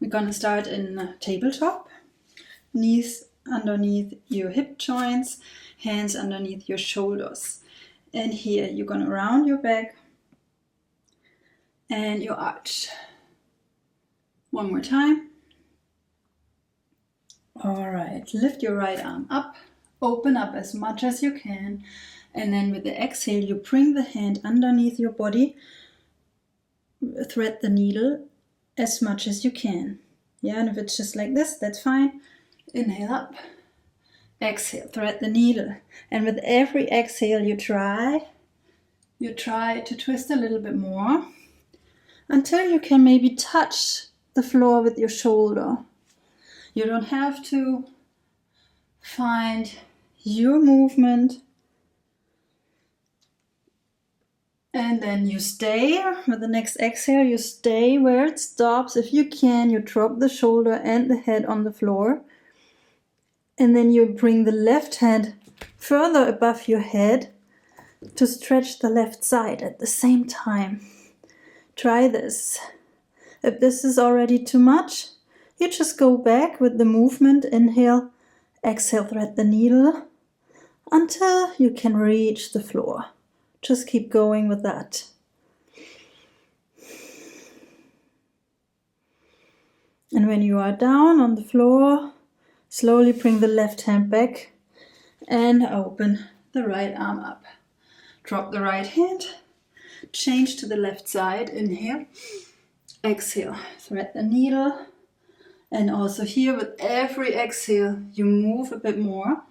We're gonna start in tabletop. Knees underneath your hip joints, hands underneath your shoulders. And here you're gonna round your back and your arch. One more time. All right, lift your right arm up, open up as much as you can, and then with the exhale, you bring the hand underneath your body, thread the needle as much as you can. Yeah, and if it's just like this, that's fine. Inhale up, exhale, thread the needle. And with every exhale, you try to twist a little bit more until you can maybe touch the floor with your shoulder. You don't have to find your movement. And then you stay. With the next exhale, you stay where it stops. If you can, you drop the shoulder and the head on the floor. And then you bring the left hand further above your head to stretch the left side at the same time. Try this. If this is already too much, you just go back with the movement. Inhale, exhale, thread the needle until you can reach the floor. Just keep going with that. And when you are down on the floor, slowly bring the left hand back and open the right arm up. Drop the right hand, change to the left side. Inhale, exhale, thread the needle. And also here with every exhale, you move a bit more.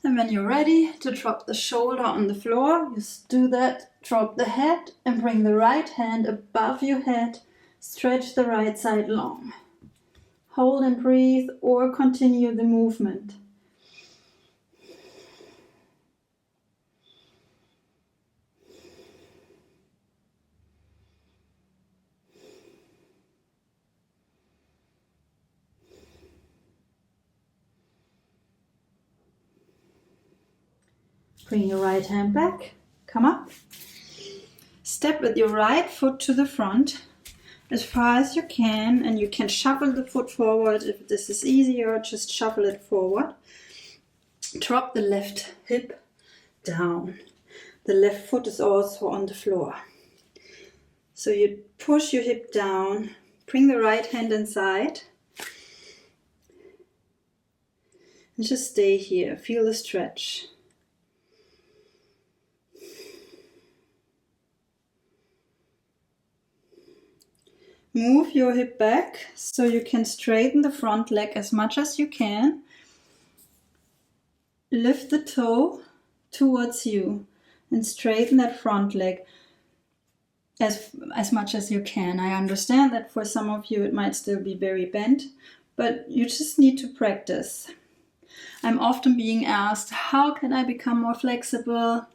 And when you're ready to drop the shoulder on the floor, just do that. Drop the head and bring the right hand above your head. Stretch the right side long. Hold and breathe or continue the movement. Bring your right hand back, come up. Step with your right foot to the front as far as you can, and you can shuffle the foot forward. If this is easier, just shuffle it forward. Drop the left hip down. The left foot is also on the floor. So you push your hip down, bring the right hand inside, and just stay here. Feel the stretch. Move your hip back so you can straighten the front leg as much as you can. Lift the toe towards you and straighten that front leg as much as you can. I understand that for some of you it might still be very bent, but you just need to practice. I'm often being asked, how can I become more flexible?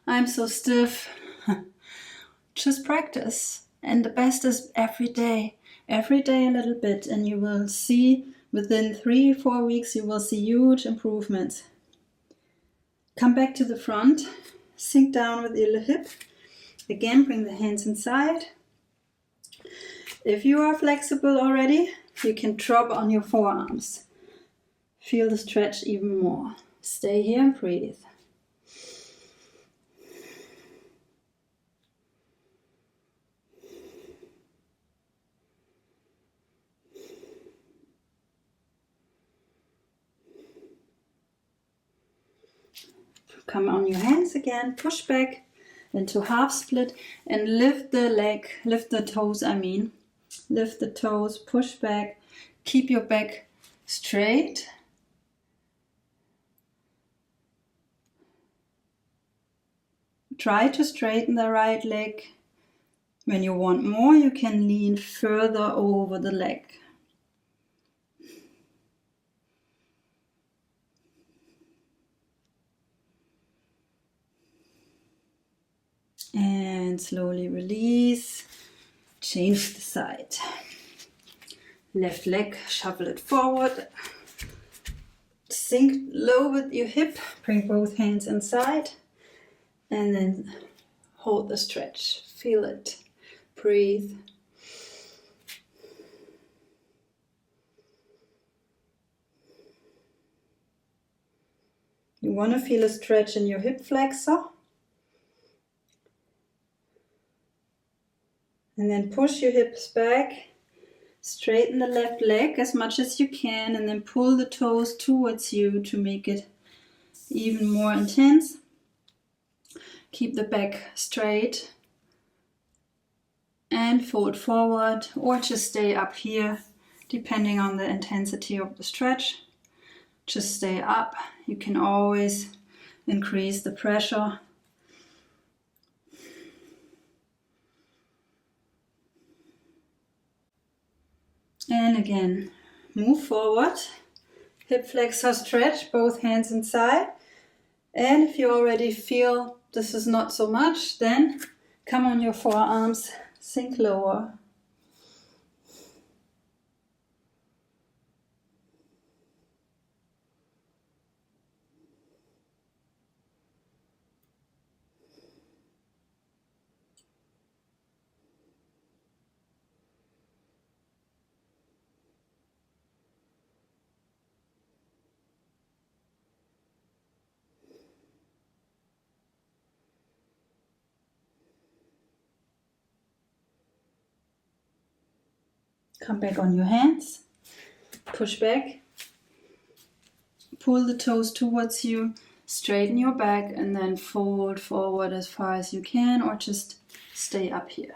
I'm so stiff. Just practice. And the best is every day a little bit, and you will see within 3-4 weeks, you will see huge improvements. Come back to the front, sink down with your hip. Again, bring the hands inside. If you are flexible already, you can drop on your forearms. Feel the stretch even more. Stay here and breathe. Come on your hands again, push back into half split and lift the leg, lift the toes, lift the toes, push back, keep your back straight. Try to straighten the right leg. When you want more, you can lean further over the leg. And slowly release, change the side. Left leg, shuffle it forward. Sink low with your hip, bring both hands inside. And then hold the stretch. Feel it. Breathe. You want to feel a stretch in your hip flexor. And then push your hips back. Straighten the left leg as much as you can, and then pull the toes towards you to make it even more intense. Keep the back straight and fold forward, or just stay up here depending on the intensity of the stretch. Just stay up. You can always increase the pressure. And again, move forward. Hip flexor stretch, both hands inside. And if you already feel this is not so much, then come on your forearms, sink lower. Come back on your hands, push back, pull the toes towards you, straighten your back, and then fold forward as far as you can, or just stay up here.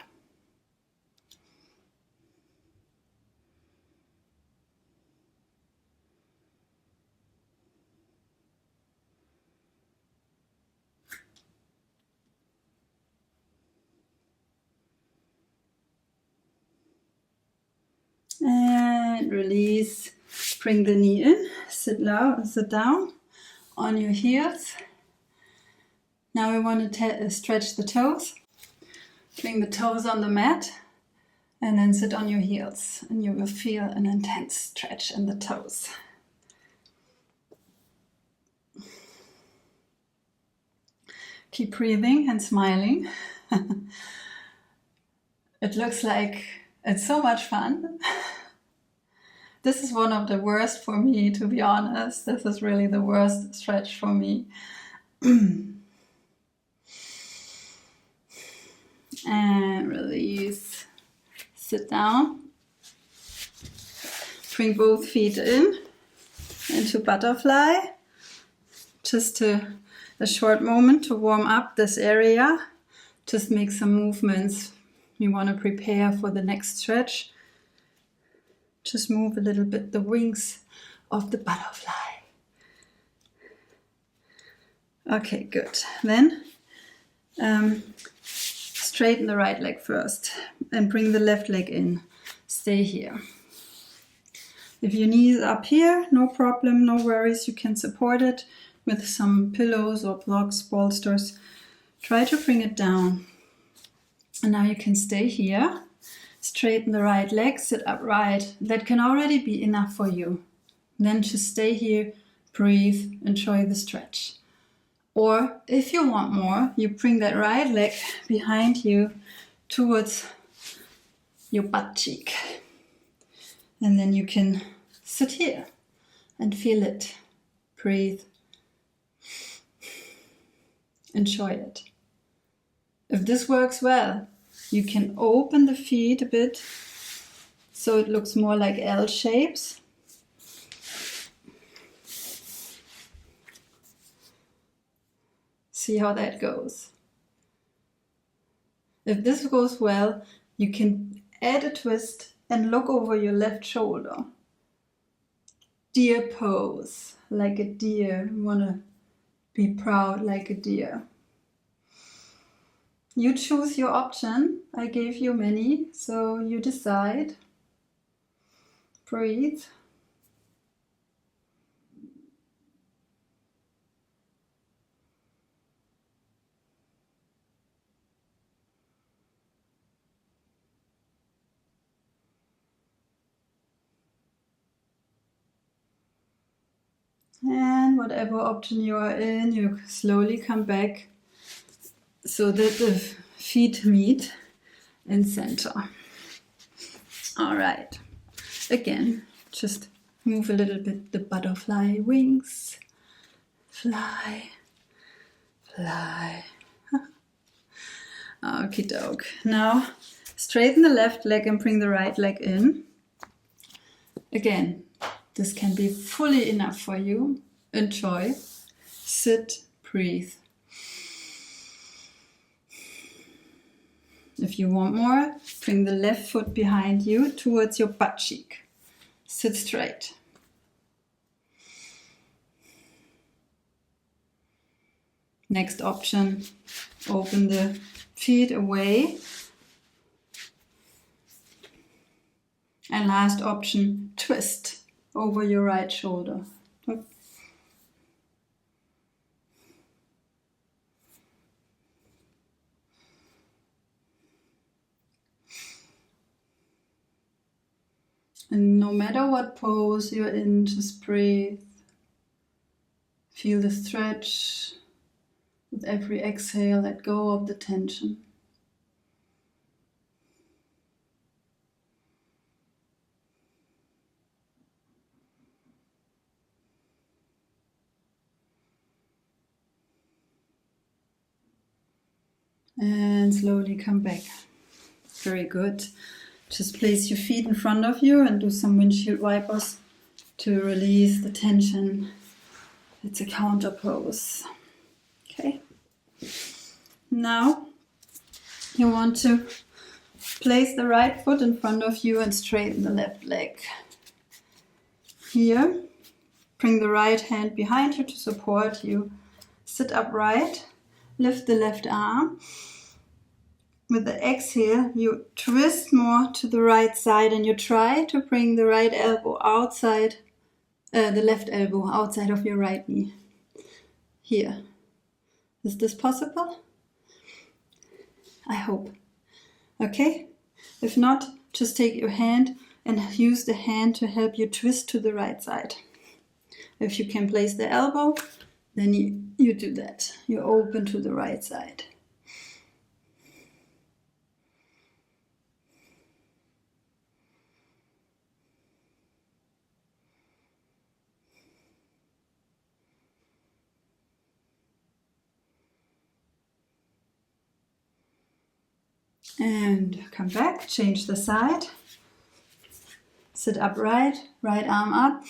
And release. Bring the knee in. Sit down on your heels. Now we want to stretch the toes. Bring the toes on the mat and then sit on your heels, and you will feel an intense stretch in the toes. Keep breathing and smiling. It looks like it's so much fun. This is one of the worst for me, to be honest. This is really the worst stretch for me. And release. Sit down. Bring both feet into butterfly. Just a short moment to warm up this area. Just make some movements. You want to prepare for the next stretch. Just move a little bit the wings of the butterfly. Okay, good. Then straighten the right leg first and bring the left leg in. Stay here. If your knee is up here, no problem, no worries. You can support it with some pillows or blocks, bolsters. Try to bring it down. And now you can stay here. Straighten the right leg, sit upright. That can already be enough for you. Then just stay here, breathe, enjoy the stretch. Or if you want more, you bring that right leg behind you towards your butt cheek. And then you can sit here and feel it. Breathe. Enjoy it. If this works well, you can open the feet a bit so it looks more like L shapes. See how that goes. If this goes well, you can add a twist and look over your left shoulder. Deer pose, like a deer. You want to be proud like a deer. You choose your option. I gave you many, so you decide. Breathe. And whatever option you are in, you slowly come back so that the feet meet in center. All right. Again, just move a little bit the butterfly wings. Fly, fly. Okie doke. Now straighten the left leg and bring the right leg in. Again, this can be fully enough for you. Enjoy. Sit, breathe. If you want more, bring the left foot behind you towards your butt cheek. Sit straight. Next option, open the feet away. And last option, twist over your right shoulder. And no matter what pose you're in, just breathe. Feel the stretch. With every exhale, let go of the tension. And slowly come back. Very good. Just place your feet in front of you and do some windshield wipers to release the tension. It's a counter pose. Okay. Now you want to place the right foot in front of you and straighten the left leg. Here, bring the right hand behind you to support you. Sit upright, lift the left arm. With the exhale, you twist more to the right side and you try to bring the right elbow outside, the left elbow outside of your right knee. Here. Is this possible? I hope. Okay? If not, just take your hand and use the hand to help you twist to the right side. If you can place the elbow, then you do that. You open to the right side. And come back, change the side. Sit upright, right arm up.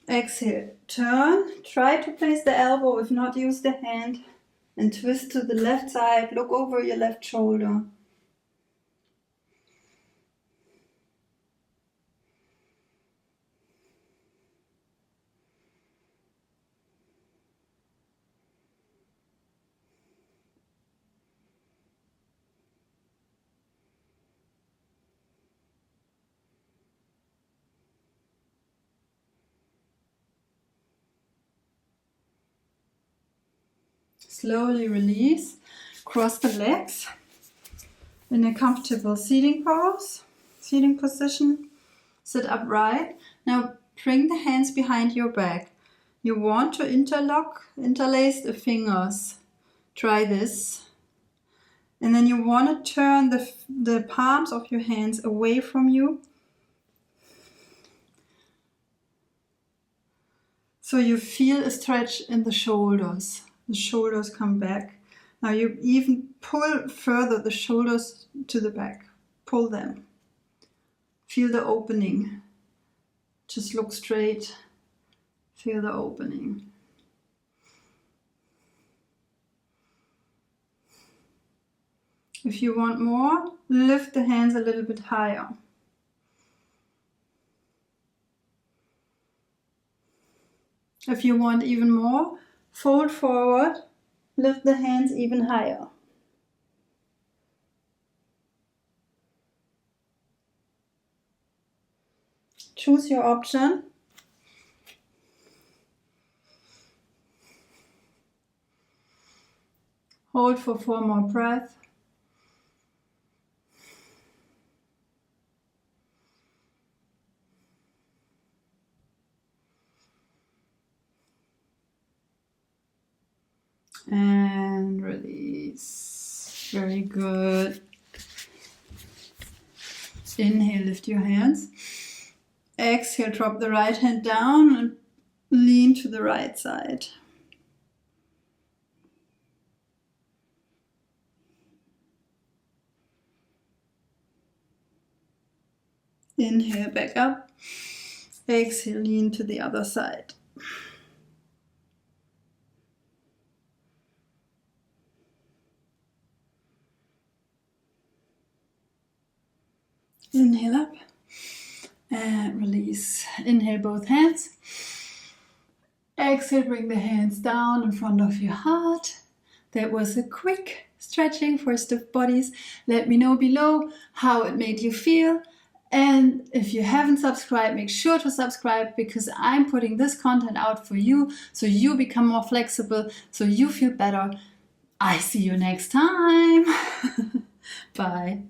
Exhale, turn. Try to place the elbow, if not, use the hand. And twist to the left side. Look over your left shoulder. Slowly release, cross the legs in a comfortable seating pose, seating position. Sit upright. Now bring the hands behind your back. You want to interlace the fingers. Try this. And then you want to turn the palms of your hands away from you. So you feel a stretch in the shoulders. The shoulders come back. Now you even pull further the shoulders to the back. Pull them. Feel the opening. Just look straight. Feel the opening. If you want more, lift the hands a little bit higher. If you want even more, fold forward, lift the hands even higher. Choose your option. Hold for 4 more breaths. And release. Very good. Inhale, lift your hands. Exhale, drop the right hand down and lean to the right side. Inhale, back up. Exhale, lean to the other side. Inhale up and release. Inhale, both hands. Exhale, bring the hands down in front of your heart. That was a quick stretching for stiff bodies. Let me know below how it made you feel. And if you haven't subscribed, make sure to subscribe, because I'm putting this content out for you so you become more flexible, so you feel better. I see you next time. Bye.